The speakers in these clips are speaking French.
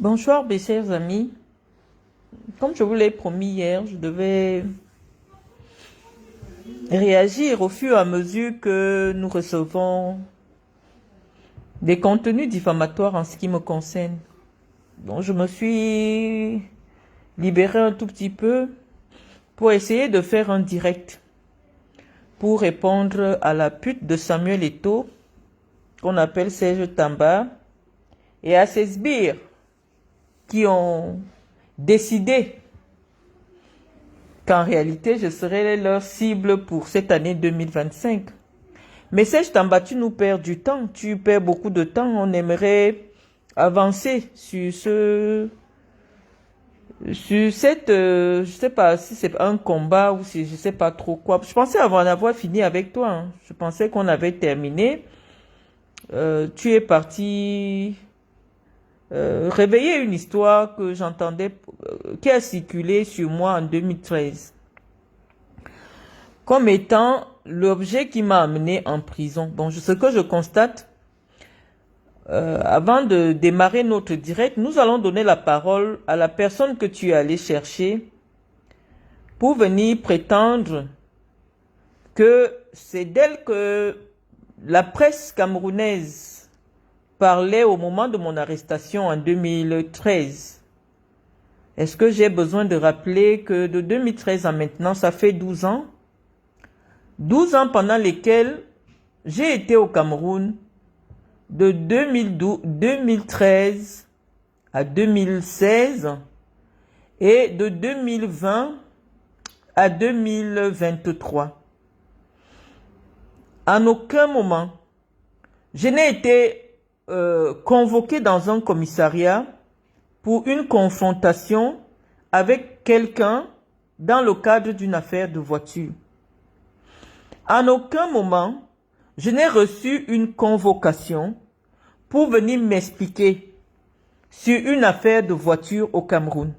Bonsoir, mes chers amis. Comme je vous l'ai promis hier, je devais réagir au fur et à mesure que nous recevons des contenus diffamatoires en ce qui me concerne. Donc, je me suis libéré un tout petit peu pour essayer de faire un direct pour répondre à la pute de Samuel Eto'o, qu'on appelle Serge Tamba, et à ses sbires qui ont décidé qu'en réalité, je serai leur cible pour cette année 2025. Mais Serge Tamba, tu nous perds du temps, tu perds beaucoup de temps. On aimerait avancer sur cette, je sais pas si c'est un combat ou si je sais pas trop quoi. Je pensais en avoir fini avec toi, hein. Je pensais qu'on avait terminé. Tu es parti réveiller une histoire que j'entendais, qui a circulé sur moi en 2013, comme étant l'objet qui m'a amené en prison. Bon, ce que je constate, avant de démarrer notre direct, nous allons donner la parole à la personne que tu es allé chercher pour venir prétendre que c'est d'elle que la presse camerounaise parlait au moment de mon arrestation en 2013. Est-ce que j'ai besoin de rappeler que de 2013 à maintenant, ça fait 12 ans? 12 ans pendant lesquels j'ai été au Cameroun de 2013 à 2016 et de 2020 à 2023. En aucun moment, je n'ai été convoqué dans un commissariat pour une confrontation avec quelqu'un dans le cadre d'une affaire de voiture. En aucun moment, je n'ai reçu une convocation pour venir m'expliquer sur une affaire de voiture au Cameroun.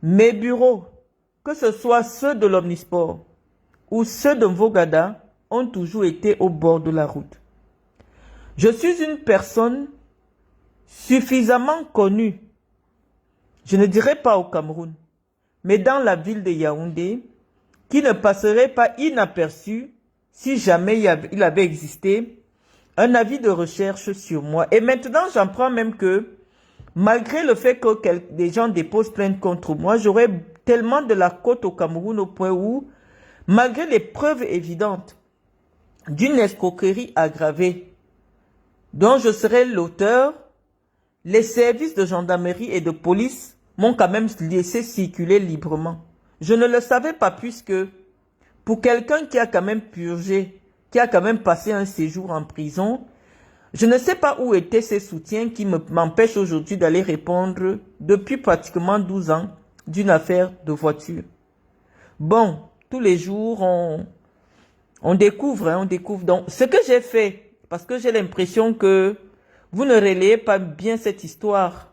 Mes bureaux, que ce soit ceux de l'Omnisport ou ceux de Mvogada, ont toujours été au bord de la route. Je suis une personne suffisamment connue, je ne dirais pas au Cameroun, mais dans la ville de Yaoundé, qui ne passerait pas inaperçu si jamais il avait existé un avis de recherche sur moi. Et maintenant, j'en prends même que, malgré le fait que des gens déposent plainte contre moi, j'aurais tellement de la cote au Cameroun au point où, malgré les preuves évidentes d'une escroquerie aggravée dont je serais l'auteur, les services de gendarmerie et de police m'ont quand même laissé circuler librement. Je ne le savais pas puisque, pour quelqu'un qui a quand même purgé, qui a quand même passé un séjour en prison, je ne sais pas où étaient ces soutiens qui m'empêchent aujourd'hui d'aller répondre depuis pratiquement 12 ans d'une affaire de voiture. Bon, tous les jours, on découvre, hein, on découvre. Donc, ce que j'ai fait, parce que j'ai l'impression que vous ne relayez pas bien cette histoire,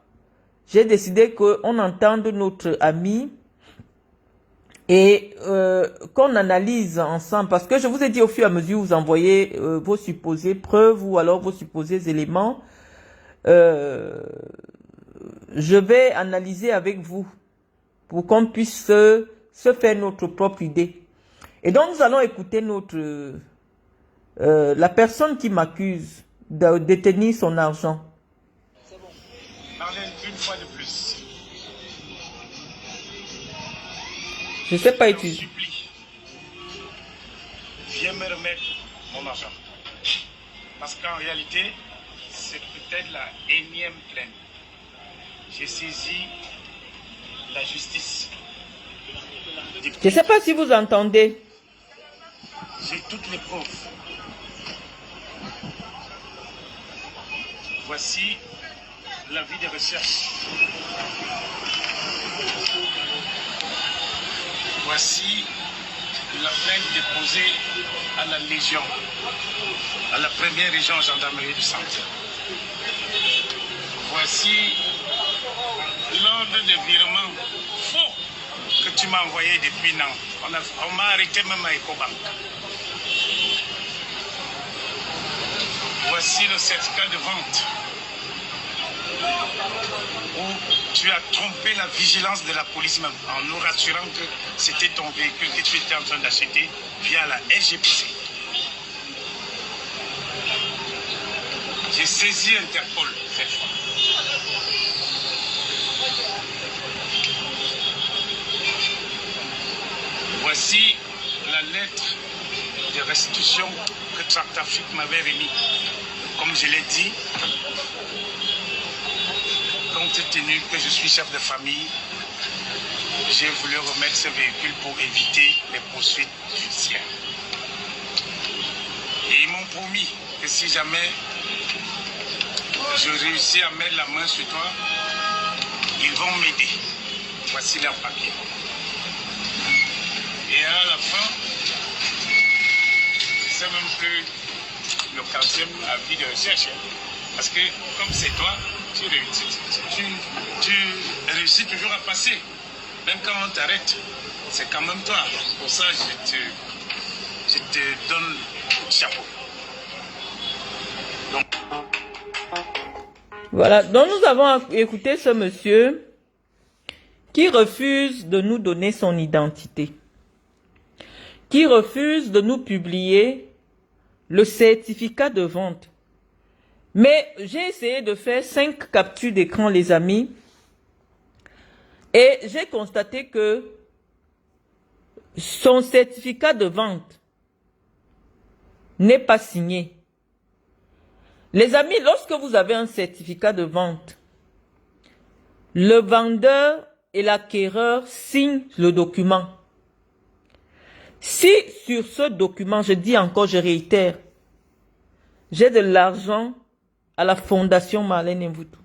j'ai décidé qu'on entende notre ami et qu'on analyse ensemble. Parce que je vous ai dit au fur et à mesure, vous envoyez vos supposées preuves ou alors vos supposés éléments. Je vais analyser avec vous pour qu'on puisse se faire notre propre idée. Et donc, nous allons écouter la personne qui m'accuse de détenir son argent. Parlez une fois de plus. Je ne sais pas utiliser. Supplie. Viens me remettre mon argent. Parce qu'en réalité, c'est peut-être la énième plainte. J'ai saisi la justice. Je ne sais pas si vous entendez. J'ai toutes les preuves. Voici l'avis de recherche. Voici la plainte déposée à la Légion, à la première région gendarmerie du centre. Voici l'ordre de virement faux que tu m'as envoyé depuis Nantes. On m'a arrêté même à Ecobank. Voici le certificat de vente où tu as trompé la vigilance de la police même en nous rassurant que c'était ton véhicule que tu étais en train d'acheter via la SGPC. J'ai saisi Interpol cette fois. Voici la lettre de restitution que Tractafrique m'avait remis. Comme je l'ai dit, compte tenu que je suis chef de famille, j'ai voulu remettre ce véhicule pour éviter les poursuites judiciaires. Et ils m'ont promis que si jamais je réussis à mettre la main sur toi, ils vont m'aider. Voici leur papier. Et à la fin, je ne sais même plus le 40e avis de recherche. Parce que comme c'est toi, tu réussis toujours à passer. Même quand on t'arrête, c'est quand même toi. Pour ça, je te donne chapeau. Donc... Voilà, donc nous avons écouté ce monsieur qui refuse de nous donner son identité, qui refuse de nous publier le certificat de vente. Mais j'ai essayé de faire 5 captures d'écran, les amis, et j'ai constaté que son certificat de vente n'est pas signé. Les amis, lorsque vous avez un certificat de vente, le vendeur et l'acquéreur signent le document. Si sur ce document, je dis encore, je réitère, j'ai de l'argent à la Fondation Marlène Mvutu,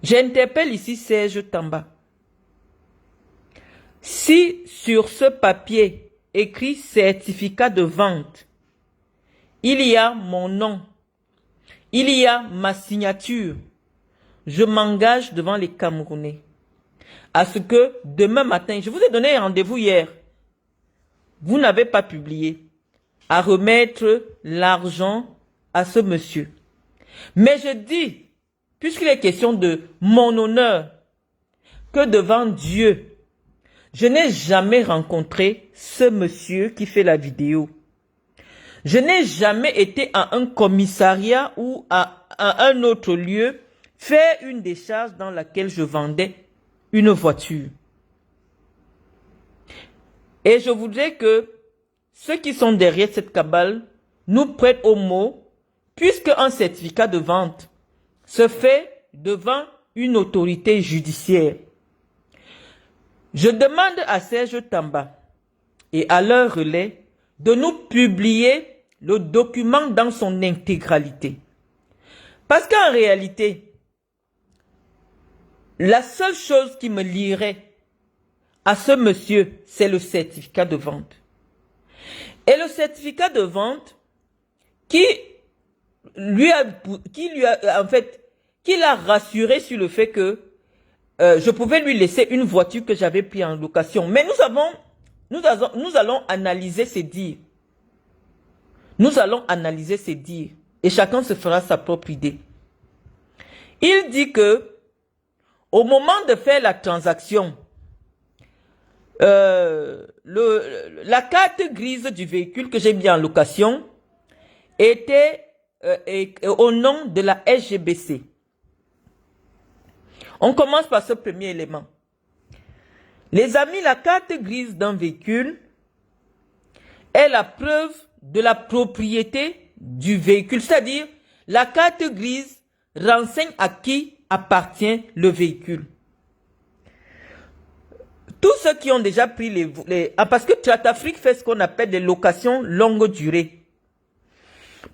j'interpelle ici Serge Tamba. Si sur ce papier écrit certificat de vente, il y a mon nom, il y a ma signature, je m'engage devant les Camerounais à ce que demain matin, je vous ai donné rendez-vous hier, vous n'avez pas publié, à remettre l'argent à ce monsieur. Mais je dis, puisqu'il est question de mon honneur, que devant Dieu, je n'ai jamais rencontré ce monsieur qui fait la vidéo. Je n'ai jamais été à un commissariat ou à un autre lieu faire une décharge dans laquelle je vendais une voiture. Et je voudrais que ceux qui sont derrière cette cabale nous prêtent au mot, puisque un certificat de vente se fait devant une autorité judiciaire. Je demande à Serge Tamba et à leur relais de nous publier le document dans son intégralité. Parce qu'en réalité, la seule chose qui me lierait à ce monsieur, c'est le certificat de vente. Et le certificat de vente qui l'a rassuré sur le fait que je pouvais lui laisser une voiture que j'avais prise en location. Mais nous allons analyser ces dires. Nous allons analyser ces dires. Et chacun se fera sa propre idée. Il dit que au moment de faire la transaction, la carte grise du véhicule que j'ai mis en location était au nom de la SGBC. On commence par ce premier élément. Les amis, la carte grise d'un véhicule est la preuve de la propriété du véhicule. C'est-à-dire, la carte grise renseigne à qui appartient le véhicule. Tous ceux qui ont déjà pris parce que Tractafrique fait ce qu'on appelle des locations longue durée.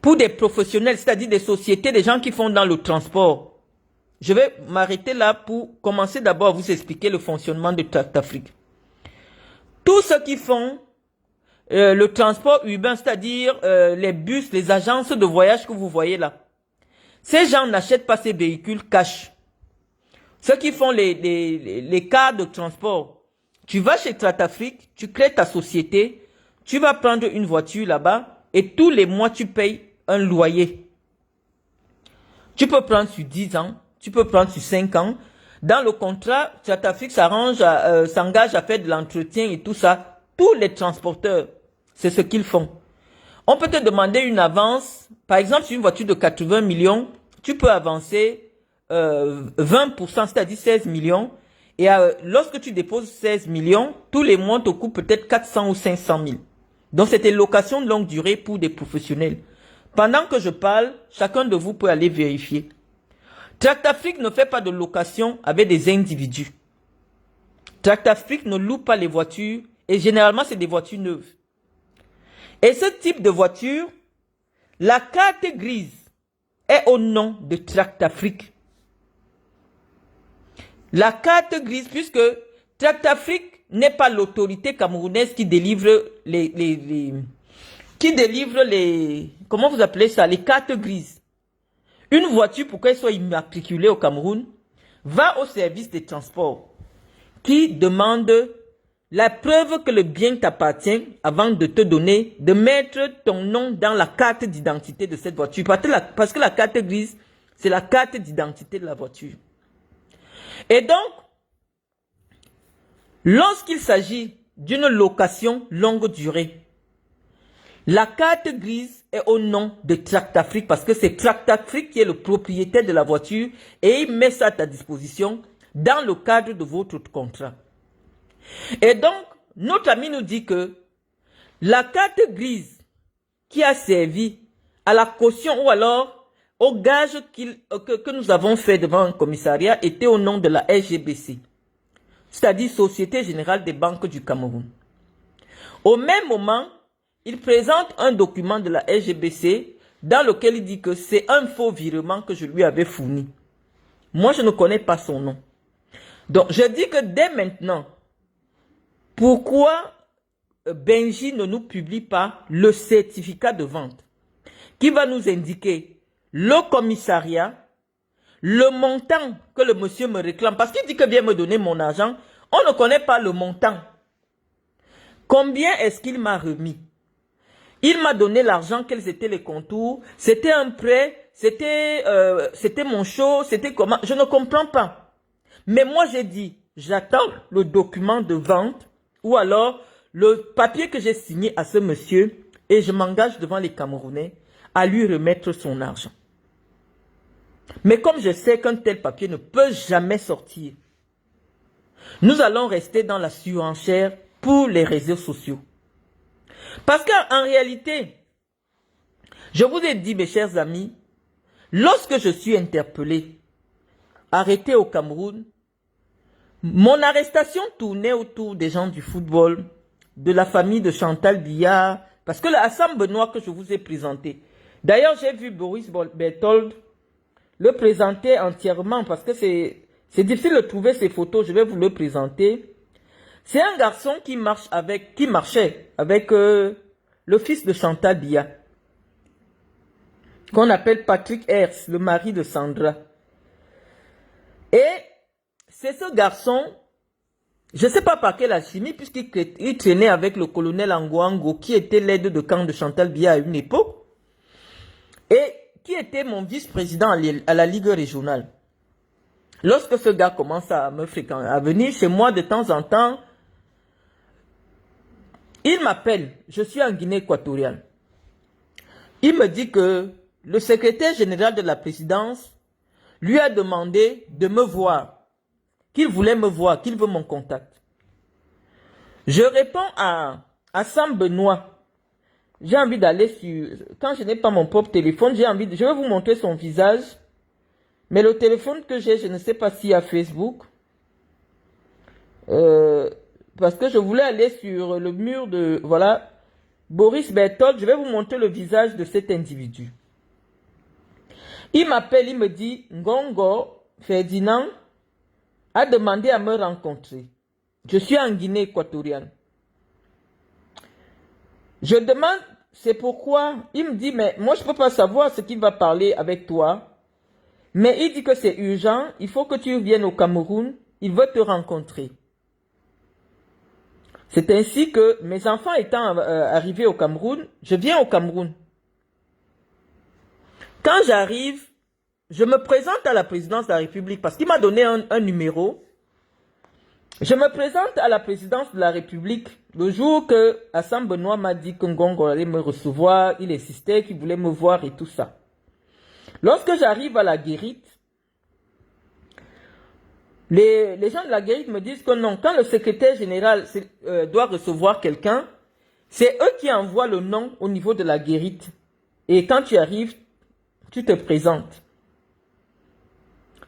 Pour des professionnels, c'est-à-dire des sociétés, des gens qui font dans le transport. Je vais m'arrêter là pour commencer d'abord à vous expliquer le fonctionnement de Tractafrique. Tous ceux qui font le transport urbain, c'est-à-dire les bus, les agences de voyage que vous voyez là. Ces gens n'achètent pas ces véhicules cash. Ceux qui font les cars de transport, tu vas chez Tractafrique, tu crées ta société, tu vas prendre une voiture là-bas et tous les mois tu payes un loyer. Tu peux prendre sur 10 ans, tu peux prendre sur 5 ans. Dans le contrat, Tractafrique s'engage à faire de l'entretien et tout ça. Tous les transporteurs, c'est ce qu'ils font. On peut te demander une avance. Par exemple, sur une voiture de 80 millions, tu peux avancer 20%, c'est-à-dire 16 millions. Et lorsque tu déposes 16 millions, tous les mois, te coûte peut-être 400 ou 500 000. Donc, c'était location de longue durée pour des professionnels. Pendant que je parle, chacun de vous peut aller vérifier. Tractafrique ne fait pas de location avec des individus. Tractafrique ne loue pas les voitures et généralement, c'est des voitures neuves. Et ce type de voiture, la carte grise est au nom de Tractafrique. La carte grise, puisque Tractafrique n'est pas l'autorité camerounaise qui délivre comment vous appelez ça, les cartes grises. Une voiture, pour qu'elle soit immatriculée au Cameroun, va au service des transports qui demande la preuve que le bien t'appartient avant de te donner, de mettre ton nom dans la carte d'identité de cette voiture. Parce que la carte grise, c'est la carte d'identité de la voiture. Et donc, lorsqu'il s'agit d'une location longue durée, la carte grise est au nom de Tractafrique parce que c'est Tractafrique qui est le propriétaire de la voiture et il met ça à ta disposition dans le cadre de votre contrat. Et donc, notre ami nous dit que la carte grise qui a servi à la caution ou alors au gage que nous avons fait devant un commissariat était au nom de la SGBC, c'est-à-dire Société Générale des Banques du Cameroun. Au même moment, il présente un document de la SGBC dans lequel il dit que c'est un faux virement que je lui avais fourni. Moi, je ne connais pas son nom. Donc, je dis que dès maintenant, pourquoi Benji ne nous publie pas le certificat de vente qui va nous indiquer le commissariat, le montant que le monsieur me réclame, parce qu'il dit que vient me donner mon argent, on ne connaît pas le montant. Combien est-ce qu'il m'a remis? Il m'a donné l'argent, quels étaient les contours, c'était un prêt, c'était mon show, c'était comment, je ne comprends pas. Mais moi j'ai dit, j'attends le document de vente ou alors le papier que j'ai signé à ce monsieur et je m'engage devant les Camerounais à lui remettre son argent. Mais comme je sais qu'un tel papier ne peut jamais sortir, nous allons rester dans la surenchère pour les réseaux sociaux. Parce qu'en réalité, je vous ai dit, mes chers amis, lorsque je suis interpellé, arrêté au Cameroun, mon arrestation tournait autour des gens du football, de la famille de Chantal Biya, parce que le Hassan Benoît que je vous ai présenté. D'ailleurs, j'ai vu Boris Berthold le présenter entièrement, parce que c'est difficile de trouver ces photos, je vais vous le présenter. C'est un garçon qui marchait avec le fils de Chantal Biya, qu'on appelle Patrick Hers, le mari de Sandra. Et c'est ce garçon, je ne sais pas par quelle alchimie, puisqu'il traînait avec le colonel Angouango, qui était l'aide de camp de Chantal Biya à une époque, et qui était mon vice-président à la Ligue régionale. Lorsque ce gars commence à venir chez moi de temps en temps, il m'appelle, je suis en Guinée équatoriale. Il me dit que le secrétaire général de la présidence lui a demandé de me voir, qu'il voulait me voir, qu'il veut mon contact. Je réponds à Sam Benoît. J'ai envie d'aller sur... Quand je n'ai pas mon propre téléphone, je vais vous montrer son visage. Mais le téléphone que j'ai, je ne sais pas s'il y a Facebook. Parce que je voulais aller sur le mur de... Voilà. Boris Berthold, je vais vous montrer le visage de cet individu. Il m'appelle, il me dit, Ngongo Ferdinand a demandé à me rencontrer. Je suis en Guinée équatoriale. Je demande, c'est pourquoi. Il me dit, mais moi je ne peux pas savoir ce qu'il va parler avec toi. Mais il dit que c'est urgent, il faut que tu viennes au Cameroun, il veut te rencontrer. C'est ainsi que mes enfants étant arrivés au Cameroun, je viens au Cameroun. Quand j'arrive, je me présente à la présidence de la République parce qu'il m'a donné un numéro. Je me présente à la présidence de la République le jour que Hassan Benoît m'a dit que Ngongo allait me recevoir. Il insistait qu'il voulait me voir et tout ça. Lorsque j'arrive à la guérite, les gens de la guérite me disent que non, quand le secrétaire général doit recevoir quelqu'un, c'est eux qui envoient le nom au niveau de la guérite. Et quand tu arrives, tu te présentes.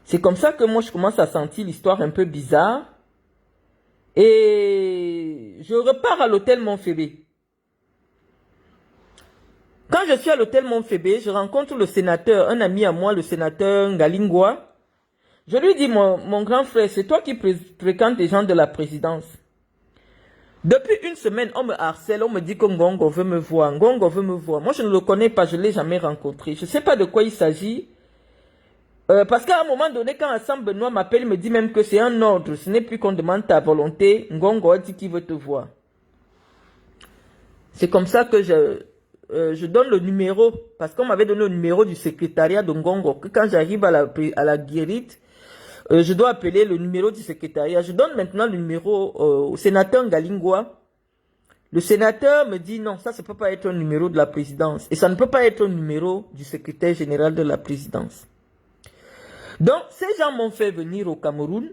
C'est comme ça que moi je commence à sentir l'histoire un peu bizarre. Et je repars à l'hôtel Montfébé. Quand je suis à l'hôtel Montfébé, je rencontre le sénateur, un ami à moi, le sénateur Ngalingwa. Je lui dis, mon grand frère, c'est toi qui fréquentes les gens de la présidence. Depuis une semaine, on me harcèle, on me dit que Ngongo veut me voir, Ngongo veut me voir. Moi, je ne le connais pas, je ne l'ai jamais rencontré. Je ne sais pas de quoi il s'agit. Parce qu'à un moment donné, quand Hassan Benoît m'appelle, il me dit même que c'est un ordre. Ce n'est plus qu'on demande ta volonté. Ngongo a dit qu'il veut te voir. C'est comme ça que je donne le numéro. Parce qu'on m'avait donné le numéro du secrétariat de Ngongo. Que quand j'arrive à la guérite, je dois appeler le numéro du secrétariat. Je donne maintenant le numéro au sénateur Ngalingwa. Le sénateur me dit non, ça ne peut pas être un numéro de la présidence. Et ça ne peut pas être un numéro du secrétaire général de la présidence. Donc, ces gens m'ont fait venir au Cameroun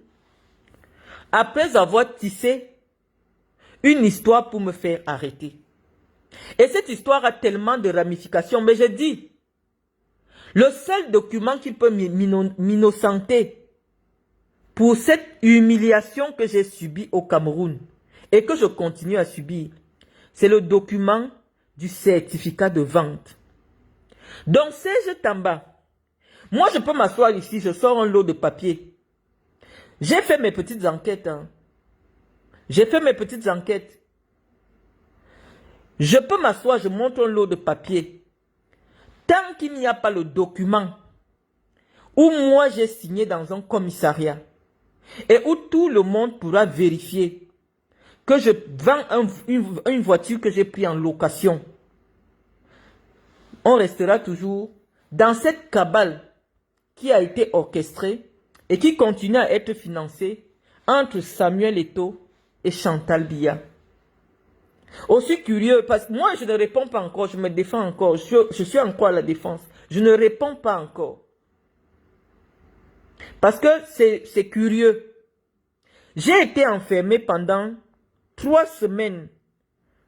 après avoir tissé une histoire pour me faire arrêter. Et cette histoire a tellement de ramifications. Mais je dis, le seul document qui peut m'innocenter pour cette humiliation que j'ai subie au Cameroun et que je continue à subir, c'est le document du certificat de vente. Donc, Serge Tamba, moi, je peux m'asseoir ici, je sors un lot de papier. J'ai fait mes petites enquêtes. J'ai fait mes petites enquêtes. Je peux m'asseoir, je montre un lot de papier. Tant qu'il n'y a pas le document où moi j'ai signé dans un commissariat et où tout le monde pourra vérifier que je vends une voiture que j'ai prise en location, on restera toujours dans cette cabale qui a été orchestré et qui continue à être financé entre Samuel Eto'o et Chantal Biya. Aussi curieux, parce que moi je ne réponds pas encore, je me défends encore, je suis encore à la défense. Je ne réponds pas encore. Parce que c'est curieux. J'ai été enfermé pendant 3 semaines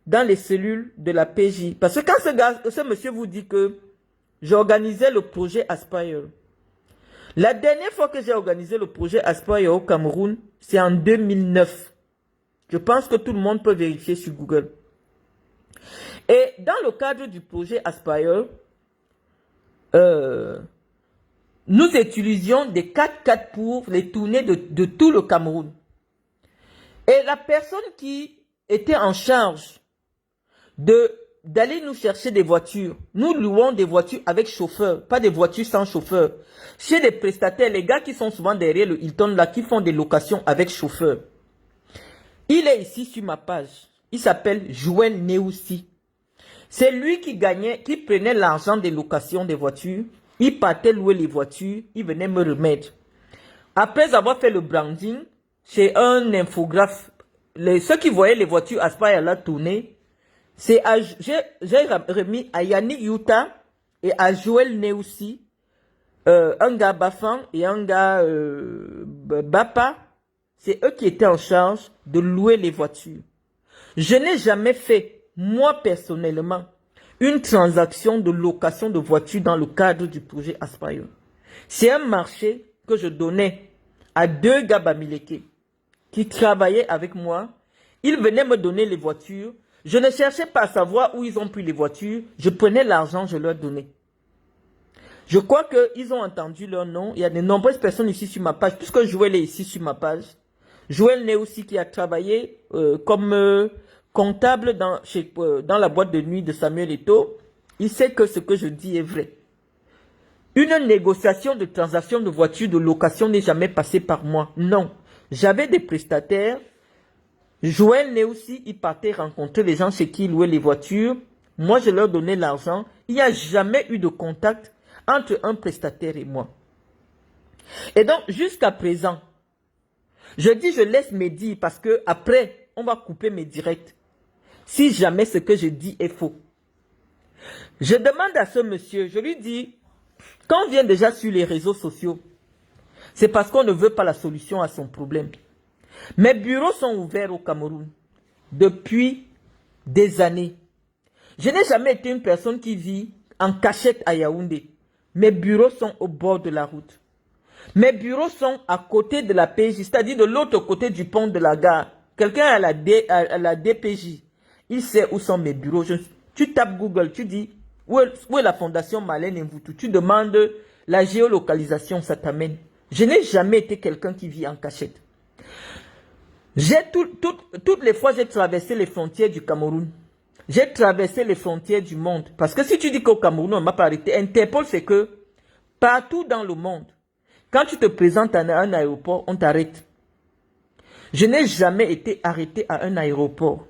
dans les cellules de la PJ. Parce que quand ce monsieur vous dit que j'organisais le projet Aspire, la dernière fois que j'ai organisé le projet Aspire au Cameroun, c'est en 2009. Je pense que tout le monde peut vérifier sur Google. Et dans le cadre du projet Aspire, nous utilisions des 4x4 pour les tournées de tout le Cameroun. Et la personne qui était en charge d'aller nous chercher des voitures. Nous louons des voitures avec chauffeur, pas des voitures sans chauffeur. Chez les prestataires, les gars qui sont souvent derrière le Hilton, là, qui font des locations avec chauffeur. Il est ici sur ma page. Il s'appelle Joël Neoussi. C'est lui qui gagnait, qui prenait l'argent des locations des voitures. Il partait louer les voitures, il venait me remettre. Après avoir fait le branding chez un infographe, ceux qui voyaient les voitures Aspire là tourner, j'ai remis à Yannick Yuta et à Joël Neoussi, un gars Bafan et un gars Bapa. C'est eux qui étaient en charge de louer les voitures. Je n'ai jamais fait, moi personnellement, une transaction de location de voitures dans le cadre du projet Aspire. C'est un marché que je donnais à 2 gars Bamileke qui travaillaient avec moi. Ils venaient me donner les voitures. Je ne cherchais pas à savoir où ils ont pris les voitures. Je prenais l'argent, je leur donnais. Je crois qu'ils ont entendu leur nom. Il y a de nombreuses personnes ici sur ma page, puisque Joël est ici sur ma page. Joël Neoussi qui a travaillé comme comptable dans la boîte de nuit de Samuel Eto'o. Il sait que ce que je dis est vrai. Une négociation de transaction de voiture de location n'est jamais passée par moi. Non. J'avais des prestataires. Joël Neoussi, il partait rencontrer les gens chez qui il louait les voitures. Moi, je leur donnais l'argent. Il n'y a jamais eu de contact entre un prestataire et moi. Et donc, jusqu'à présent, je dis je laisse mes dires parce que après, on va couper mes directs. Si jamais ce que je dis est faux. Je demande à ce monsieur, je lui dis, quand on vient déjà sur les réseaux sociaux, c'est parce qu'on ne veut pas la solution à son problème. Mes bureaux sont ouverts au Cameroun depuis des années. Je n'ai jamais été une personne qui vit en cachette à Yaoundé. Mes bureaux sont au bord de la route. Mes bureaux sont à côté de la PJ, c'est-à-dire de l'autre côté du pont de la gare. Quelqu'un à la DPJ, il sait où sont mes bureaux. Tu tapes Google, tu dis où est la fondation Malène Mvoutou. Tu demandes la géolocalisation, ça t'amène. Je n'ai jamais été quelqu'un qui vit en cachette. Toutes les fois, j'ai traversé les frontières du Cameroun. J'ai traversé les frontières du monde. Parce que si tu dis qu'au Cameroun, on ne m'a pas arrêté, Interpol, c'est que partout dans le monde, quand tu te présentes à un aéroport, on t'arrête. Je n'ai jamais été arrêté à un aéroport,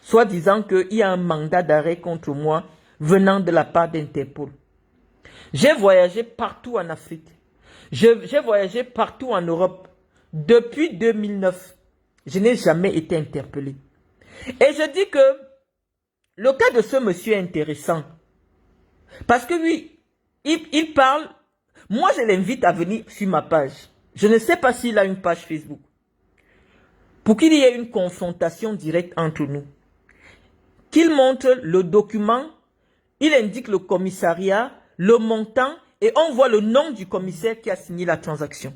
soit disant qu'il y a un mandat d'arrêt contre moi venant de la part d'Interpol. J'ai voyagé partout en Afrique. J'ai voyagé partout en Europe. Depuis 2009, je n'ai jamais été interpellé. Et je dis que le cas de ce monsieur est intéressant. Parce que oui, il parle. Moi, je l'invite à venir sur ma page. Je ne sais pas s'il a une page Facebook. Pour qu'il y ait une confrontation directe entre nous. Qu'il montre le document, il indique le commissariat, le montant, et on voit le nom du commissaire qui a signé la transaction.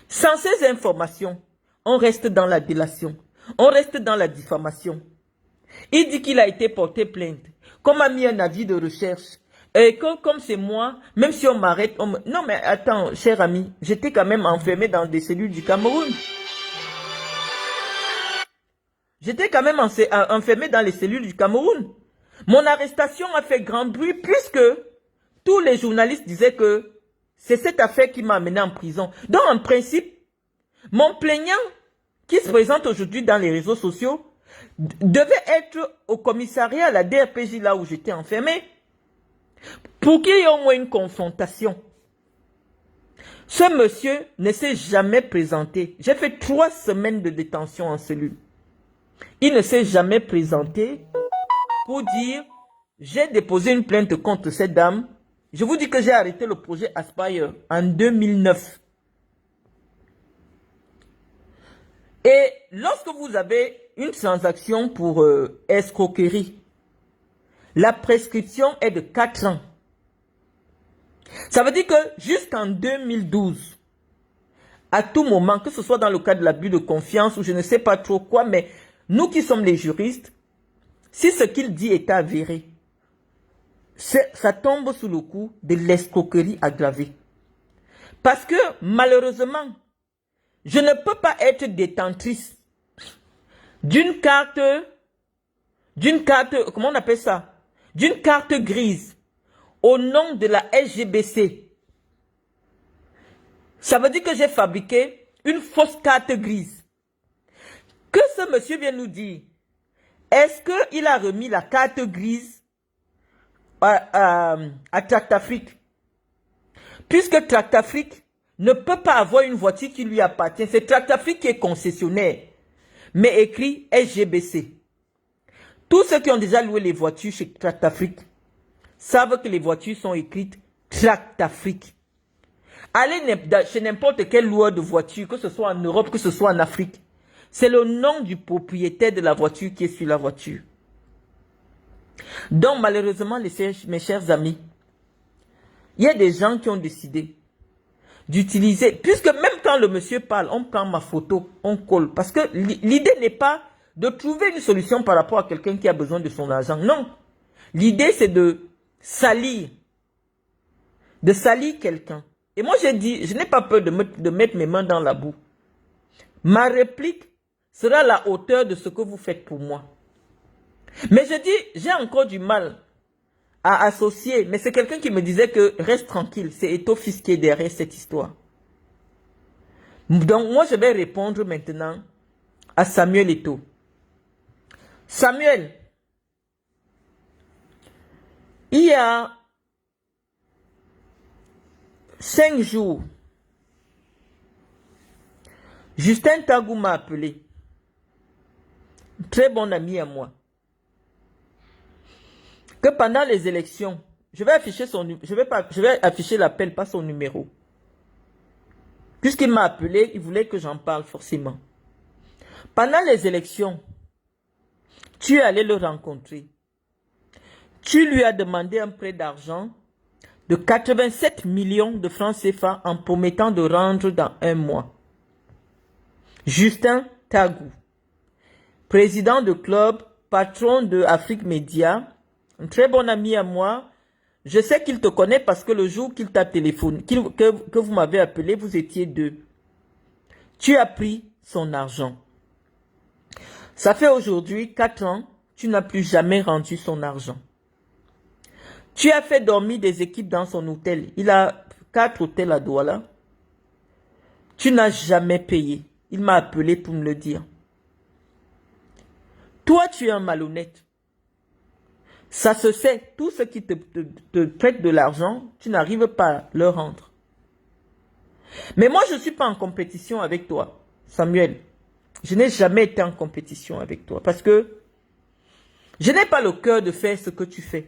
Sans ces informations, on reste dans la délation. On reste dans la diffamation. Il dit qu'il a été porté plainte, qu'on m'a mis un avis de recherche, et que comme c'est moi, même si on m'arrête, Non mais attends, cher ami, j'étais quand même enfermé dans des cellules du Cameroun. J'étais quand même enfermé dans les cellules du Cameroun. Mon arrestation a fait grand bruit puisque tous les journalistes disaient que c'est cette affaire qui m'a amené en prison. Donc en principe, mon plaignant qui se présente aujourd'hui dans les réseaux sociaux devait être au commissariat à la DRPJ là où j'étais enfermé pour qu'il y ait au moins une confrontation. Ce monsieur ne s'est jamais présenté. J'ai fait 3 semaines de détention en cellule. Il ne s'est jamais présenté pour dire j'ai déposé une plainte contre cette dame. Je vous dis que j'ai arrêté le projet Aspire en 2009. Et lorsque vous avez une transaction pour escroquerie, la prescription est de 4 ans. Ça veut dire que jusqu'en 2012, à tout moment, que ce soit dans le cas de l'abus de confiance ou je ne sais pas trop quoi, mais nous qui sommes les juristes, si ce qu'il dit est avéré, ça tombe sous le coup de l'escroquerie aggravée. Parce que malheureusement, je ne peux pas être détentrice d'une carte, comment on appelle ça? D'une carte grise au nom de la SGBC. Ça veut dire que j'ai fabriqué une fausse carte grise. Que ce monsieur vient nous dire, est-ce qu'il a remis la carte grise à Tractafrique? Puisque Tractafrique ne peut pas avoir une voiture qui lui appartient. C'est Tractafrique qui est concessionnaire, mais écrit SGBC. Tous ceux qui ont déjà loué les voitures chez Tractafrique savent que les voitures sont écrites Tractafrique. Allez chez n'importe quel loueur de voiture, que ce soit en Europe, que ce soit en Afrique. C'est le nom du propriétaire de la voiture qui est sur la voiture. Donc malheureusement, mes chers amis, il y a des gens qui ont décidé d'utiliser, puisque même quand le monsieur parle, on prend ma photo, on colle. Parce que l'idée n'est pas de trouver une solution par rapport à quelqu'un qui a besoin de son argent. Non. L'idée, c'est de salir quelqu'un. Et moi, j'ai dit, je n'ai pas peur de mettre mes mains dans la boue. Ma réplique sera à la hauteur de ce que vous faites pour moi. Mais je dis, j'ai encore du mal à associer. Mais c'est quelqu'un qui me disait que reste tranquille, c'est Eto'o Fils qui est derrière cette histoire. Donc moi, je vais répondre maintenant à Samuel Eto'o. Samuel, il y a 5 jours, Justin Tagou m'a appelé. Très bon ami à moi. Que pendant les élections, je vais afficher je vais afficher l'appel, pas son numéro. Puisqu'il m'a appelé, il voulait que j'en parle forcément. Pendant les élections, tu es allé le rencontrer. Tu lui as demandé un prêt d'argent de 87 millions de francs CFA en promettant de rendre dans 1 mois. Justin Tagou, président de club, patron de Afrique Média, un très bon ami à moi. Je sais qu'il te connaît parce que le jour qu'il t'a téléphoné, que vous m'avez appelé, vous étiez 2. Tu as pris son argent. Ça fait aujourd'hui 4 ans, tu n'as plus jamais rendu son argent. Tu as fait dormir des équipes dans son hôtel. Il a 4 hôtels à Douala. Tu n'as jamais payé. Il m'a appelé pour me le dire. Toi, tu es un malhonnête. Ça se sait. Tous ceux qui te prêtent de l'argent, tu n'arrives pas à leur rendre. Mais moi, je ne suis pas en compétition avec toi, Samuel. Je n'ai jamais été en compétition avec toi parce que je n'ai pas le cœur de faire ce que tu fais.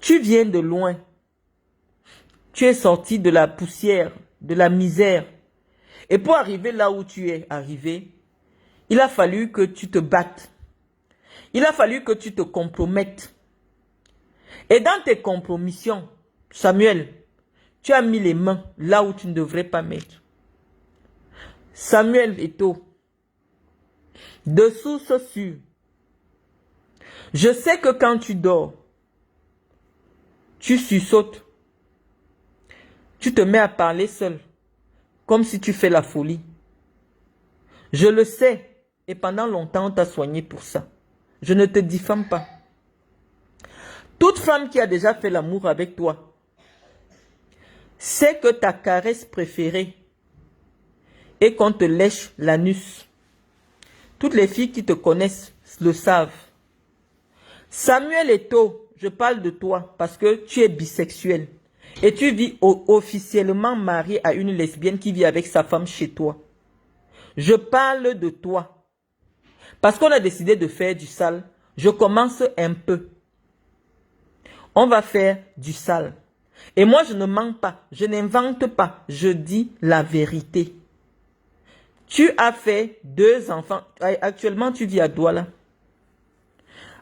Tu viens de loin. Tu es sorti de la poussière, de la misère. Et pour arriver là où tu es arrivé, il a fallu que tu te battes. Il a fallu que tu te compromettes. Et dans tes compromissions, Samuel, tu as mis les mains là où tu ne devrais pas mettre. Samuel Eto'o, de source sûre, je sais que quand tu dors, tu sursautes. Tu te mets à parler seul, comme si tu fais la folie. Je le sais, et pendant longtemps, on t'a soigné pour ça. Je ne te diffame pas. Toute femme qui a déjà fait l'amour avec toi sait que ta caresse préférée est qu'on te lèche l'anus. Toutes les filles qui te connaissent le savent. Samuel Eto'o, je parle de toi parce que tu es bisexuel. Et tu vis officiellement marié à une lesbienne qui vit avec sa femme chez toi. Je parle de toi. Parce qu'on a décidé de faire du sale. Je commence un peu. On va faire du sale. Et moi, je ne mens pas. Je n'invente pas. Je dis la vérité. Tu as fait 2 enfants. Actuellement, tu vis à Douala.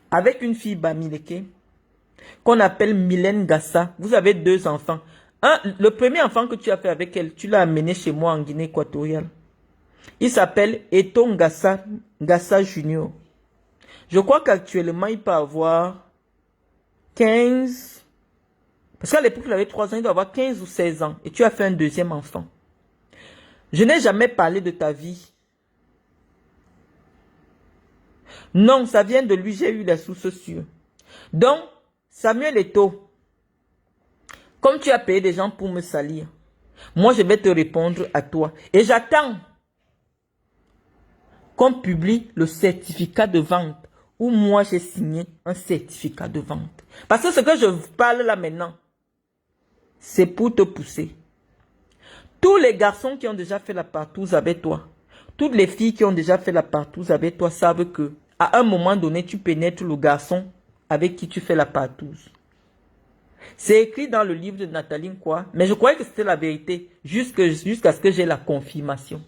Avec une fille Bamileke, qu'on appelle Mylène Gassa. Vous avez 2 enfants. Le premier enfant que tu as fait avec elle, tu l'as amené chez moi en Guinée équatoriale. Il s'appelle Eto'o Gassa Junior. Je crois qu'actuellement, il peut avoir 15... Parce qu'à l'époque, il avait 3 ans, il doit avoir 15 ou 16 ans. Et tu as fait un 2e enfant. Je n'ai jamais parlé de ta vie. Non, ça vient de lui, j'ai eu la source sûre. Donc, Samuel Eto'o, comme tu as payé des gens pour me salir, moi je vais te répondre à toi. Et j'attends qu'on publie le certificat de vente où moi j'ai signé un certificat de vente. Parce que ce que je parle là maintenant, c'est pour te pousser. Tous les garçons qui ont déjà fait la partouze avec toi, toutes les filles qui ont déjà fait la partouze avec toi savent que à un moment donné, tu pénètres le garçon avec qui tu fais la partouze. C'est écrit dans le livre de Nathalie quoi, mais je croyais que c'était la vérité jusqu'à ce que j'ai la confirmation.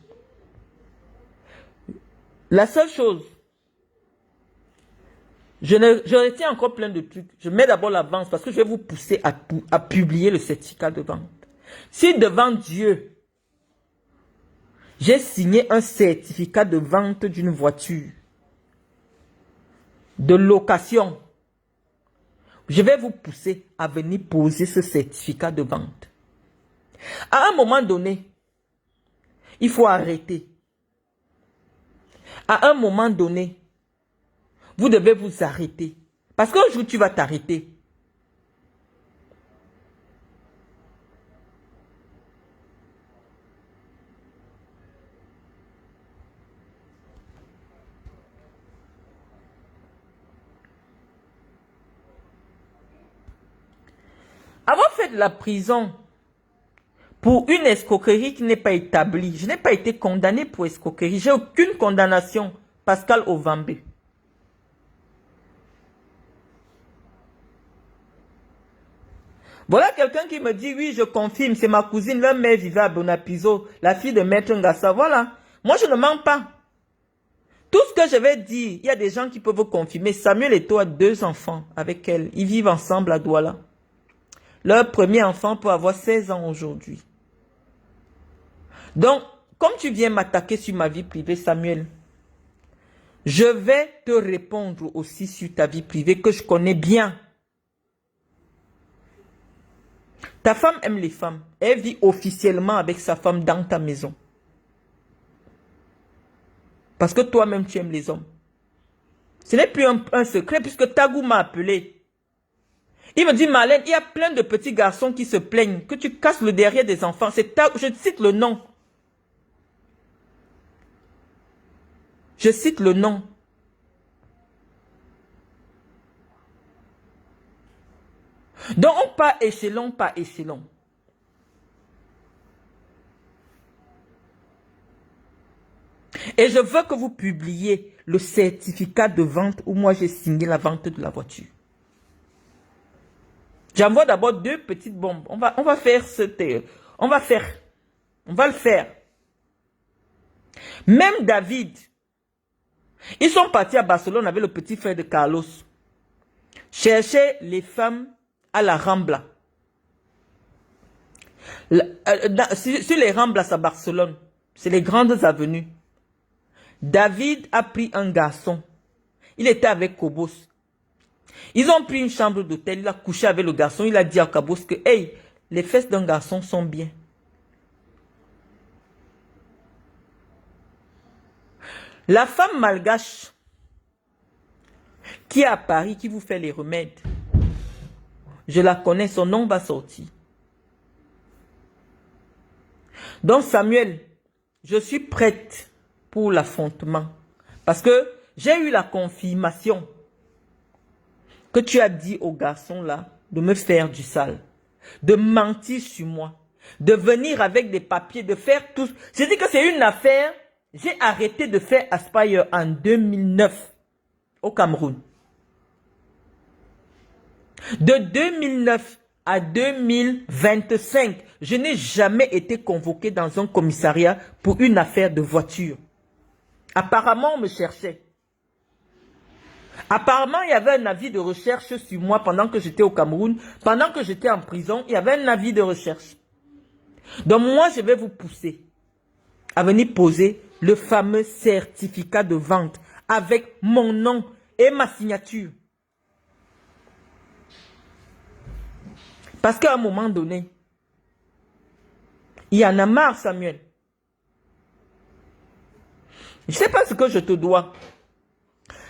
La seule chose, je retiens encore plein de trucs. Je mets d'abord l'avance parce que je vais vous pousser à publier le certificat de vente. Si devant Dieu, j'ai signé un certificat de vente d'une voiture, de location, je vais vous pousser à venir poser ce certificat de vente. À un moment donné, il faut arrêter. À un moment donné, vous devez vous arrêter. Parce qu'un jour, tu vas t'arrêter. Avoir fait de la prison pour une escroquerie qui n'est pas établie. Je n'ai pas été condamné pour escroquerie. J'ai aucune condamnation. Pascal Ovambe. Voilà quelqu'un qui me dit, oui, je confirme, c'est ma cousine, leur mère vivait à Bonapiso, la fille de Maître Ngassa. Voilà. Moi, je ne mens pas. Tout ce que je vais dire, il y a des gens qui peuvent vous confirmer. Samuel Eto'o a 2 enfants avec elle. Ils vivent ensemble à Douala. Leur premier enfant peut avoir 16 ans aujourd'hui. Donc, comme tu viens m'attaquer sur ma vie privée, Samuel, je vais te répondre aussi sur ta vie privée que je connais bien. Ta femme aime les femmes. Elle vit officiellement avec sa femme dans ta maison. Parce que toi-même, tu aimes les hommes. Ce n'est plus un secret puisque Tagou m'a appelé. Il me dit, Marlène, il y a plein de petits garçons qui se plaignent que tu casses le derrière des enfants. C'est Tagou, je cite le nom. Je cite le nom. Donc, on part échelon par échelon. Et je veux que vous publiez le certificat de vente où moi j'ai signé la vente de la voiture. J'envoie d'abord 2 petites bombes. On va faire on va le faire. Même David, ils sont partis à Barcelone avec le petit frère de Carlos. Chercher les femmes à la Rambla. Sur les Ramblas à Barcelone, c'est les grandes avenues. David a pris un garçon. Il était avec Cobos. Ils ont pris une chambre d'hôtel. Il a couché avec le garçon. Il a dit à Cobos que, hey, les fesses d'un garçon sont bien. La femme malgache qui est à Paris, qui vous fait les remèdes, je la connais, son nom va sortir. Donc Samuel, je suis prête pour l'affrontement. Parce que j'ai eu la confirmation que tu as dit au garçon là de me faire du sale, de mentir sur moi, de venir avec des papiers, de faire tout. J'ai dit que c'est une affaire. J'ai arrêté de faire Aspire en 2009 au Cameroun. De 2009 à 2025, je n'ai jamais été convoqué dans un commissariat pour une affaire de voiture. Apparemment, on me cherchait. Apparemment, il y avait un avis de recherche sur moi pendant que j'étais au Cameroun. Pendant que j'étais en prison, il y avait un avis de recherche. Donc moi, je vais vous pousser à venir poser le fameux certificat de vente avec mon nom et ma signature. Parce qu'à un moment donné, il y en a marre, Samuel. Je ne sais pas ce que je te dois.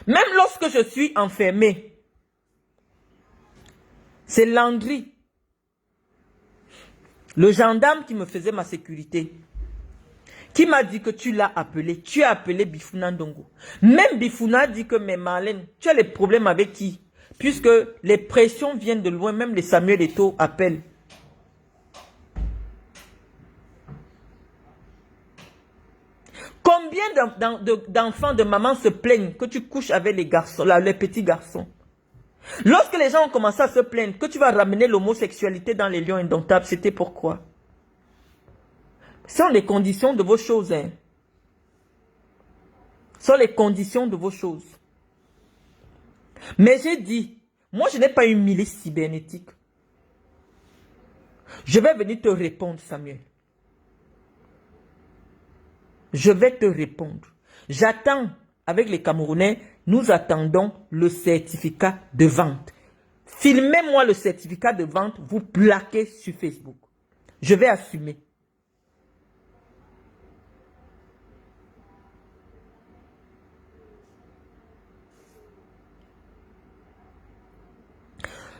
Même lorsque je suis enfermé, c'est Landry, le gendarme qui me faisait ma sécurité, qui m'a dit que tu l'as appelé. Tu as appelé Bifouna Ndongo. Même Bifouna dit que, mais Marlène, tu as les problèmes avec qui? Puisque les pressions viennent de loin, même les Samuel Eto'o appellent. Combien d'enfants de maman se plaignent que tu couches avec les garçons, là, les petits garçons? Lorsque les gens ont commencé à se plaindre que tu vas ramener l'homosexualité dans les lions indomptables, c'était pourquoi? Ce sont les conditions de vos choses. Hein. Ce sont les conditions de vos choses. Mais j'ai dit, moi je n'ai pas une milice cybernétique. Je vais venir te répondre, Samuel. Je vais te répondre. J'attends, avec les Camerounais, nous attendons le certificat de vente. Filmez-moi le certificat de vente, vous plaquez sur Facebook. Je vais assumer.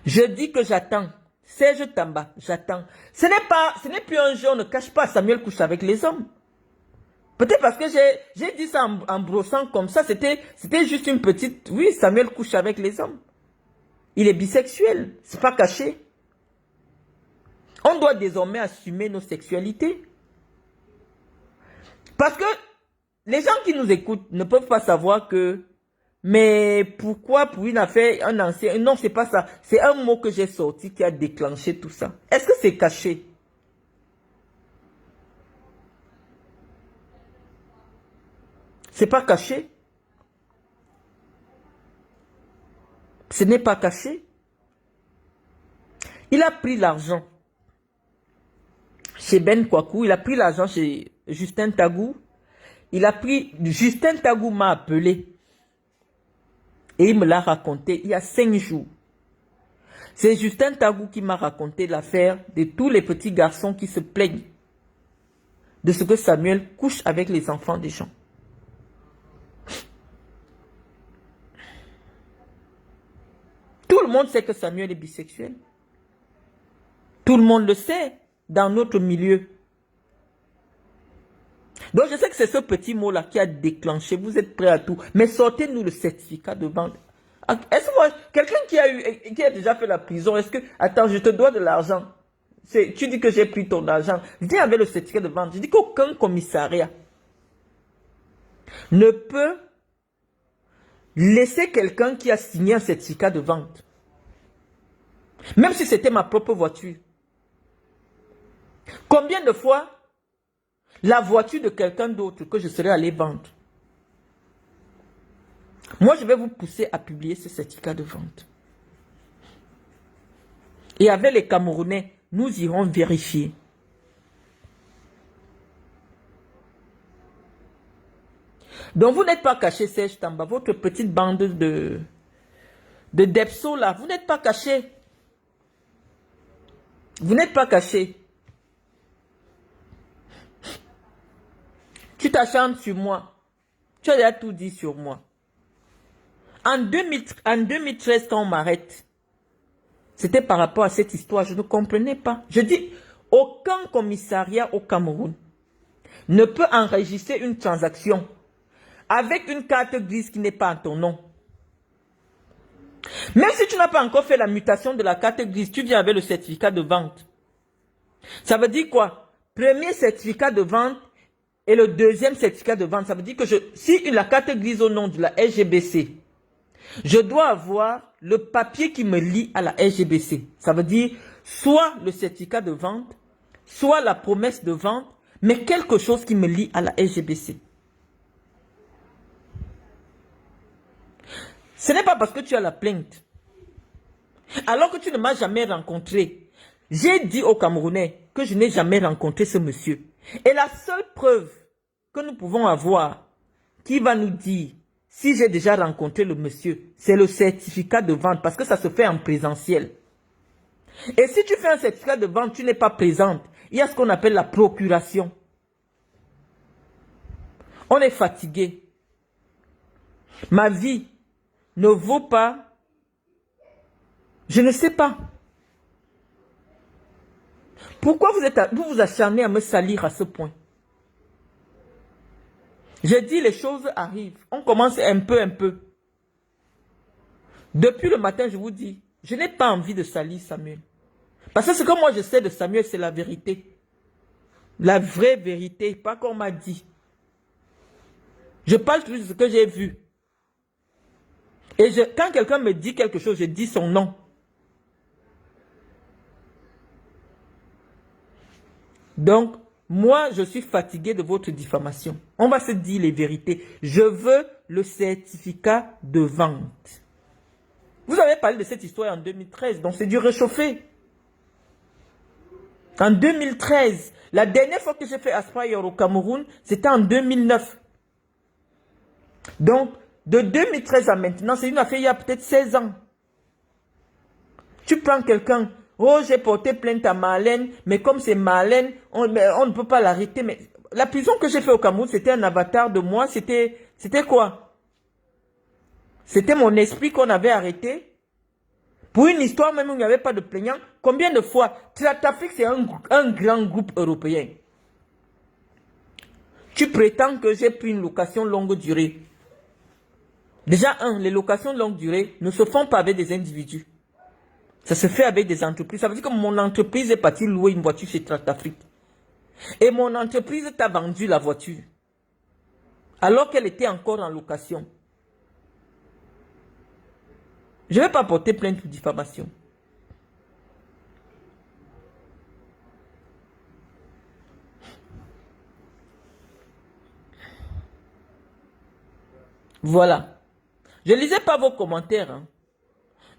Je dis que j'attends. Serge Tamba, j'attends. Ce n'est plus un jeu, on ne cache pas, Samuel couche avec les hommes. Peut-être parce que j'ai dit ça en brossant comme ça, c'était juste une petite... Oui, Samuel couche avec les hommes. Il est bisexuel, c'est pas caché. On doit désormais assumer nos sexualités. Parce que les gens qui nous écoutent ne peuvent pas savoir que, mais pourquoi pour une affaire, un ancien, non, c'est pas ça. C'est un mot que j'ai sorti qui a déclenché tout ça. Est-ce que c'est caché? C'est pas caché? Ce n'est pas caché? Il a pris l'argent chez Ben Kwaku, il a pris l'argent chez Justin Tagou. Justin Tagou m'a appelé et il me l'a raconté il y a 5 jours. C'est Justin Tagou qui m'a raconté l'affaire de tous les petits garçons qui se plaignent de ce que Samuel couche avec les enfants des gens. Tout le monde sait que Samuel est bisexuel. Tout le monde le sait dans notre milieu. Donc je sais que c'est ce petit mot-là qui a déclenché. Vous êtes prêts à tout. Mais sortez-nous le certificat de vente. Est-ce que quelqu'un qui a déjà fait la prison, est-ce que, attends, je te dois de l'argent. Tu dis que j'ai pris ton argent. Viens avec le certificat de vente. Je dis qu'aucun commissariat ne peut laisser quelqu'un qui a signé un certificat de vente. Même si c'était ma propre voiture. Combien de fois la voiture de quelqu'un d'autre que je serais allé vendre. Moi, je vais vous pousser à publier ce certificat de vente. Et avec les Camerounais, nous irons vérifier. Donc, vous n'êtes pas caché, Serge Tamba, votre petite bande de Depso là, vous n'êtes pas caché. Vous n'êtes pas caché. Tu t'acharnes sur moi. Tu as déjà tout dit sur moi. En 2013, quand on m'arrête, c'était par rapport à cette histoire. Je ne comprenais pas. Je dis, aucun commissariat au Cameroun ne peut enregistrer une transaction avec une carte grise qui n'est pas en ton nom. Même si tu n'as pas encore fait la mutation de la carte grise, tu viens avec le certificat de vente. Ça veut dire quoi? Premier certificat de vente et le deuxième certificat de vente. Ça veut dire que si la carte grise au nom de la SGBC, je dois avoir le papier qui me lie à la SGBC. Ça veut dire soit le certificat de vente, soit la promesse de vente, mais quelque chose qui me lie à la SGBC. Ce n'est pas parce que tu as la plainte, alors que tu ne m'as jamais rencontré. J'ai dit aux Camerounais que je n'ai jamais rencontré ce monsieur. Et la seule preuve que nous pouvons avoir, qui va nous dire si j'ai déjà rencontré le monsieur, c'est le certificat de vente, parce que ça se fait en présentiel. Et si tu fais un certificat de vente, tu n'es pas présente. Il y a ce qu'on appelle la procuration. On est fatigué. Ma vie ne vaut pas, je ne sais pas. Pourquoi vous vous acharnez à me salir à ce point? J'ai dit les choses arrivent. On commence un peu. Depuis le matin, je vous dis, je n'ai pas envie de salir Samuel. Parce que ce que moi je sais de Samuel, c'est la vérité. La vraie vérité, pas qu'on m'a dit. Je parle toujours de ce que j'ai vu. Et quand quelqu'un me dit quelque chose, je dis son nom. Donc, moi, je suis fatigué de votre diffamation. On va se dire les vérités. Je veux le certificat de vente. Vous avez parlé de cette histoire en 2013, donc c'est du réchauffé. En 2013, la dernière fois que j'ai fait Aspire au Cameroun, c'était en 2009. Donc, de 2013 à maintenant, c'est une affaire il y a peut-être 16 ans. Tu prends quelqu'un, oh j'ai porté plainte à Marlène, mais comme c'est Marlène, on ne peut pas l'arrêter. Mais la prison que j'ai fait au Cameroun, c'était un avatar de moi, c'était quoi? C'était mon esprit qu'on avait arrêté. Pour une histoire même où il n'y avait pas de plaignant, combien de fois? Tratafik, c'est un grand groupe européen. Tu prétends que j'ai pris une location longue durée. Déjà, les locations longue durée ne se font pas avec des individus. Ça se fait avec des entreprises. Ça veut dire que mon entreprise est partie louer une voiture chez Tractafrique. Et mon entreprise t'a vendu la voiture. Alors qu'elle était encore en location. Je ne vais pas porter plainte pour diffamation. Voilà. Je ne lisais pas vos commentaires. Hein.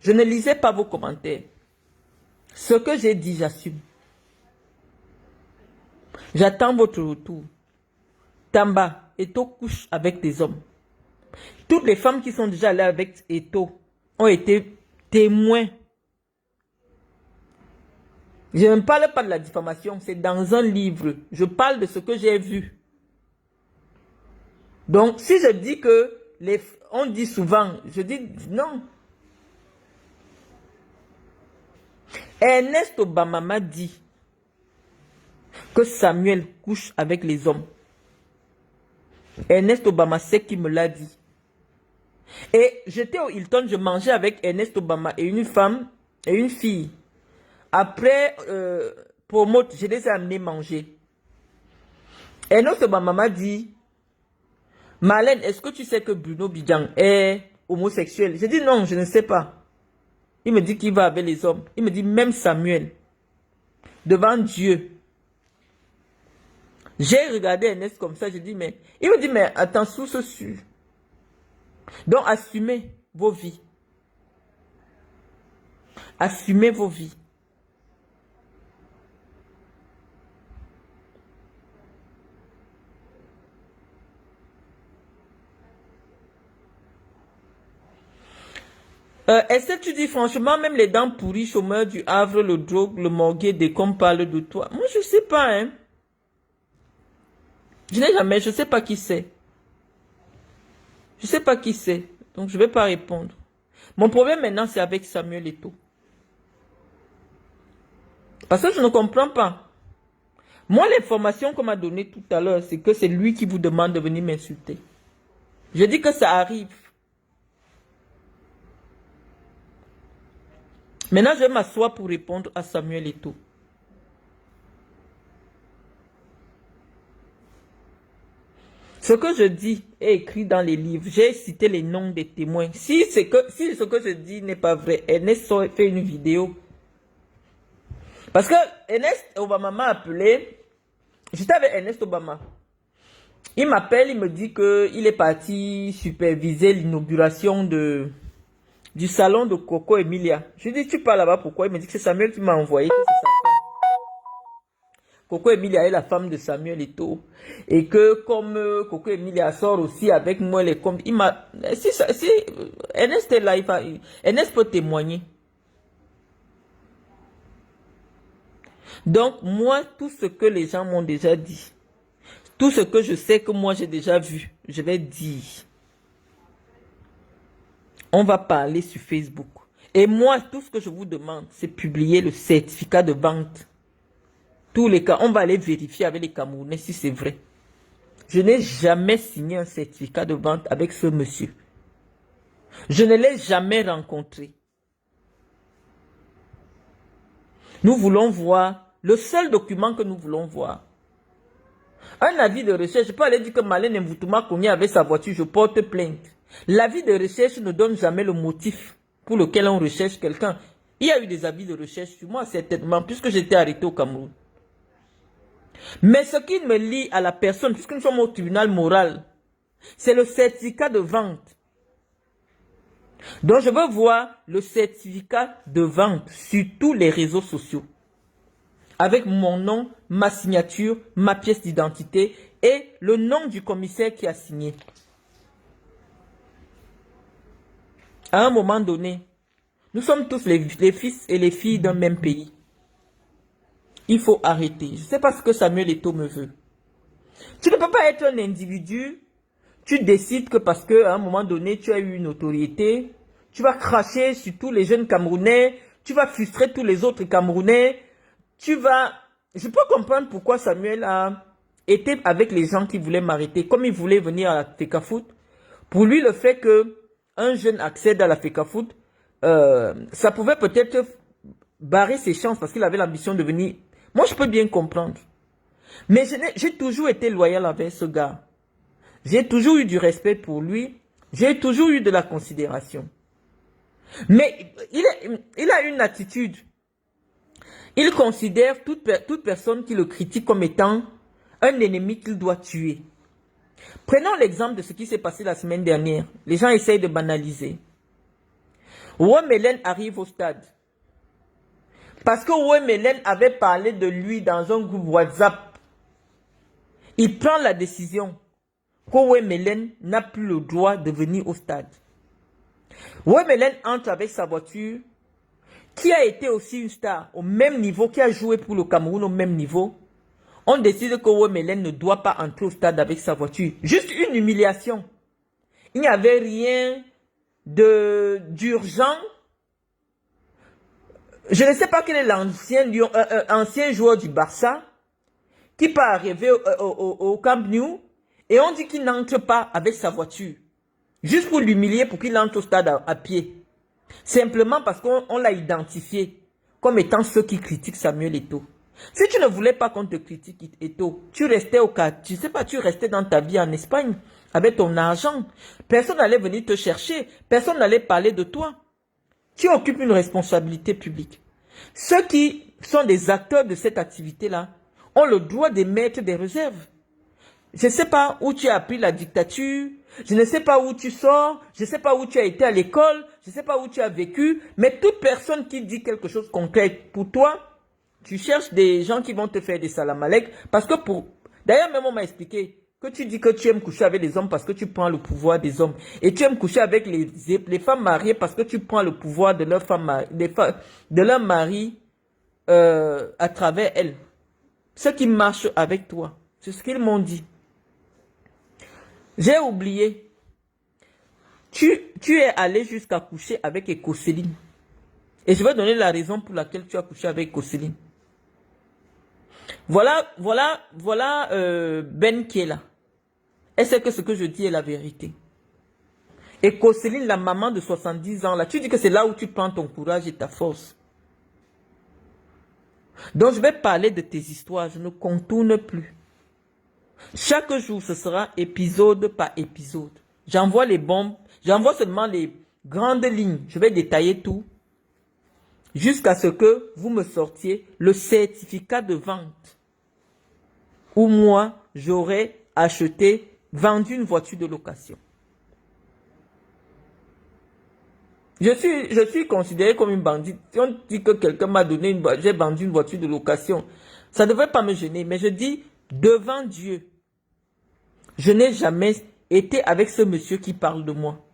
Je ne lisais pas vos commentaires. Ce que j'ai dit, j'assume. J'attends votre retour. Tamba, Eto couche avec des hommes. Toutes les femmes qui sont déjà allées avec Eto ont été témoins. Je ne parle pas de la diffamation, c'est dans un livre. Je parle de ce que j'ai vu. Donc, si je dis que on dit souvent, je dis non. Ernest Obama m'a dit que Samuel couche avec les hommes. Ernest Obama sait qui me l'a dit. Et j'étais au Hilton, je mangeais avec Ernest Obama et une femme et une fille. Après, promote, je les ai amenés manger. Ernest Obama m'a dit, Marlène, est-ce que tu sais que Bruno Bidjan est homosexuel? J'ai dit non, je ne sais pas. Il me dit qu'il va avec les hommes. Il me dit même Samuel, devant Dieu. J'ai regardé Ernest comme ça, j'ai dit mais... Il me dit mais attends, sous ce sur. Donc assumez vos vies. Assumez vos vies. Est-ce que tu dis franchement, même les dents pourries, chômeurs du Havre, le drogue, le morguet, dès qu'on parle de toi? Moi, je sais pas, hein. Je n'ai jamais, je sais pas qui c'est. Je sais pas qui c'est. Donc, je vais pas répondre. Mon problème maintenant, c'est avec Samuel Eto'o. Parce que je ne comprends pas. Moi, l'information qu'on m'a donnée tout à l'heure, c'est que c'est lui qui vous demande de venir m'insulter. Je dis que ça arrive. Maintenant, je vais m'asseoir pour répondre à Samuel Eto'o. Ce que je dis est écrit dans les livres. J'ai cité les noms des témoins. Si ce que je dis n'est pas vrai, Ernest fait une vidéo. Parce que Ernest Obama m'a appelé. J'étais avec Ernest Obama. Il m'appelle, il me dit qu'il est parti superviser l'inauguration du salon de Coco Emilia. Je lui dis, tu pars là-bas, pourquoi? Il me dit que c'est Samuel qui m'a envoyé, que c'est sa femme. Coco Emilia est la femme de Samuel Eto'o. Et que comme Coco Emilia sort aussi avec moi, il m'a... Si Ernest est là, Ernest peut témoigner. Donc, moi, tout ce que les gens m'ont déjà dit, tout ce que je sais que moi j'ai déjà vu, je vais dire. On va parler sur Facebook. Et moi, tout ce que je vous demande, c'est publier le certificat de vente. Tous les cas, on va aller vérifier avec les Camerounais si c'est vrai. Je n'ai jamais signé un certificat de vente avec ce monsieur. Je ne l'ai jamais rencontré. Nous voulons voir, le seul document que nous voulons voir, un avis de recherche. Je peux aller dire que Marlène Mvutuma Kony avait sa voiture, je porte plainte. L'avis de recherche ne donne jamais le motif pour lequel on recherche quelqu'un. Il y a eu des avis de recherche sur moi, certainement, puisque j'étais arrêté au Cameroun. Mais ce qui me lie à la personne, puisque nous sommes au tribunal moral, c'est le certificat de vente. Donc je veux voir le certificat de vente sur tous les réseaux sociaux. Avec mon nom, ma signature, ma pièce d'identité et le nom du commissaire qui a signé. À un moment donné, nous sommes tous les fils et les filles d'un même pays. Il faut arrêter. Je ne sais pas ce que Samuel Eto'o me veut. Tu ne peux pas être un individu. Tu décides que parce qu'à un moment donné, tu as eu une notoriété, tu vas cracher sur tous les jeunes Camerounais, tu vas frustrer tous les autres Camerounais, Je peux comprendre pourquoi Samuel a été avec les gens qui voulaient m'arrêter, comme il voulait venir à la FECAFOOT. Pour lui, le fait que un jeune accède à la FECAFOOT, ça pouvait peut-être barré ses chances parce qu'il avait l'ambition de venir. Moi, je peux bien comprendre. Mais j'ai toujours été loyal avec ce gars. J'ai toujours eu du respect pour lui. J'ai toujours eu de la considération. Mais il a une attitude. Il considère toute personne qui le critique comme étant un ennemi qu'il doit tuer. Prenons l'exemple de ce qui s'est passé la semaine dernière. Les gens essayent de banaliser. Ouamelen arrive au stade. Parce que Ouamelen avait parlé de lui dans un groupe WhatsApp. Il prend la décision qu'Ouamelen n'a plus le droit de venir au stade. Ouamelen entre avec sa voiture, qui a été aussi une star au même niveau, qui a joué pour le Cameroun au même niveau. On décide que Ouamelen ne doit pas entrer au stade avec sa voiture. Juste une humiliation. Il n'y avait rien d'urgent. Je ne sais pas quel est l'ancien joueur du Barça qui peut arriver au Camp Nou et on dit qu'il n'entre pas avec sa voiture. Juste pour l'humilier, pour qu'il entre au stade à pied. Simplement parce qu'on l'a identifié comme étant ceux qui critiquent Samuel Eto'o. Si tu ne voulais pas qu'on te critique Eto'o, tu restais tu restais dans ta vie en Espagne avec ton argent. Personne n'allait venir te chercher. Personne n'allait parler de toi. Tu occupes une responsabilité publique. Ceux qui sont des acteurs de cette activité-là ont le droit d'émettre des réserves. Je ne sais pas où tu as appris la dictature, je ne sais pas où tu sors, je ne sais pas où tu as été à l'école, je ne sais pas où tu as vécu, mais toute personne qui dit quelque chose de concret pour toi, tu cherches des gens qui vont te faire des salamalek, parce que D'ailleurs, même on m'a expliqué que tu dis que tu aimes coucher avec les hommes parce que tu prends le pouvoir des hommes, et tu aimes coucher avec les femmes mariées parce que tu prends le pouvoir de leur mari à travers elles. Ceux qui marchent avec toi, c'est ce qu'ils m'ont dit. J'ai oublié. Tu es allé jusqu'à coucher avec Ekoseline. Et je vais donner la raison pour laquelle tu as couché avec Ekoseline. Voilà Ben qui est là. Elle sait que ce que je dis est la vérité. Ekoseline, la maman de 70 ans, là, tu dis que c'est là où tu prends ton courage et ta force. Donc je vais parler de tes histoires, je ne contourne plus. Chaque jour, ce sera épisode par épisode. J'envoie les bombes, j'envoie seulement les grandes lignes. Je vais détailler tout jusqu'à ce que vous me sortiez le certificat de vente où moi, j'aurais vendu une voiture de location. Je suis considéré comme une bandite. Si on dit que quelqu'un m'a donné j'ai vendu une voiture de location, ça ne devrait pas me gêner. Mais je dis, devant Dieu, je n'ai jamais été avec ce monsieur qui parle de moi.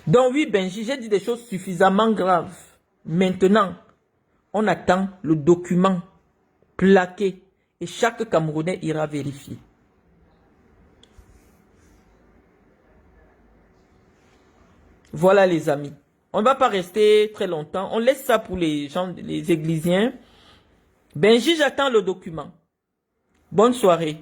Donc oui, Benji, j'ai dit des choses suffisamment graves. Maintenant, on attend le document plaqué et chaque Camerounais ira vérifier. Voilà les amis. On ne va pas rester très longtemps. On laisse ça pour les gens, les églisiens. Benji, j'attends le document. Bonne soirée.